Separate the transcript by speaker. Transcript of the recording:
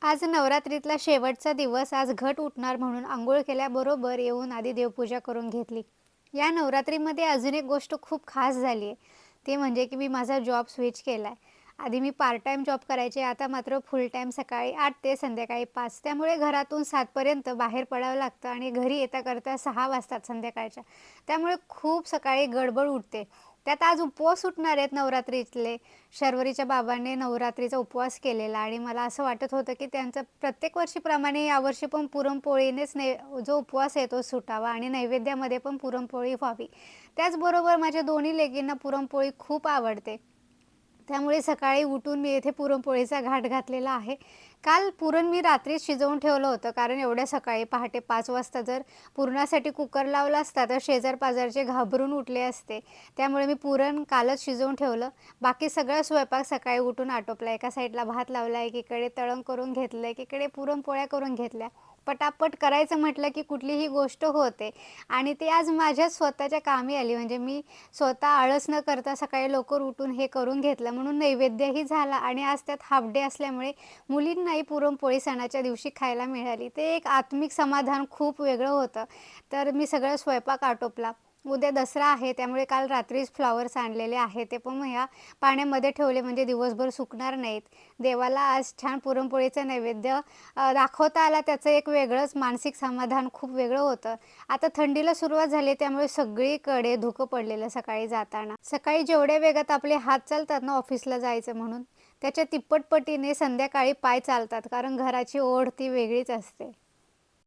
Speaker 1: आज नवरात्रीतला शेवटचा दिवस. आज घट उठणार म्हणून अंघोळ केल्याबरोबर येऊन आधी देवपूजा करून घेतली. या नवरात्रीमध्ये अजून एक गोष्ट खूप खास झाली आहे. ते म्हणजे की मी माझा जॉब स्विच केला आहे. आधी मी पार्ट टाईम जॉब करायचे, आता मात्र फुल टाईम सकाळी 8 ते संध्याकाळी 5. त्यामुळे घरातून 7 पर्यंत बाहेर पडावं लागतं आणि घरी येता करता 6 वाजतात संध्याकाळच्या. त्यामुळे खूप सकाळी गडबड उठते. त्यात आज उपवास सुटणार आहेत नवरात्रीतले. शर्वरीच्या बाबांनी नवरात्रीचा उपवास केलेला आणि मला असं वाटत होतं, की त्यांचं प्रत्येक वर्षीप्रमाणे यावर्षी पण पुरणपोळीनेच जो उपवास आहे तो सुटावा आणि नैवेद्यामध्ये पण पुरणपोळी व्हावी. त्याचबरोबर माझ्या दोन्ही लेकींना पुरणपोळी खूप आवडते. त्यामुळे सकाळी उठून मी येथे पुरणपोळीचा घाट घातलेला आहे. काल पुरण मी रात्रीच शिजवून ठेवलं होतं, कारण एवढ्या सकाळी पहाटे 5 वाजता जर पुरणासाठी कुकर लावला असता, तर शेजार-पाजारचे घाबरून उठले असते. त्यामुळे मी पुरण कालच शिजवून ठेवलं. बाकी सगळा स्वयंपाक सकाळी उठून आटोपला. एका साईडला भात लावला, एकीकडे तळण करून घेतलं, एकीकडे पुरणपोळ्या करून घेतल्या. पटापट करायचं म्हटलं, की कुठलीही गोष्ट होते आणि ती आज माझ्या स्वतःच्या कामी आली. म्हणजे मी स्वतः आळस न करता सकाळी लवकर उठून हे करून घेतलं, म्हणून नैवेद्यही झाला आणि आज त्यात हाल्फ डे असल्यामुळे मुलींनाही पुरणपोळी सणाच्या दिवशी खायला मिळाली. ते एक आत्मिक समाधान खूप वेगळं होतं. तर मी सगळा स्वयंपाक आटोपला. उद्या दसरा आहे, त्यामुळे काल रात्रीच फ्लॉवर्स आणलेले आहेत. ते पण ह्या पाण्यामध्ये ठेवले म्हणजे दिवसभर सुकणार नाहीत. देवाला आज छान पुरणपोळीचा नैवेद्य दाखवता आला. त्याचं एक वेगळंच मानसिक समाधान खूप वेगळं होतं. आता थंडीला सुरुवात झाली, त्यामुळे सगळीकडे धुकं पडलेलं सकाळी जाताना. सकाळी जेवढ्या वेगात आपले हात चालतात ना ऑफिसला जायचं म्हणून, त्याच्या तिप्पट पटीने संध्याकाळी पाय चालतात, कारण घराची ओढ ती वेगळीच असते.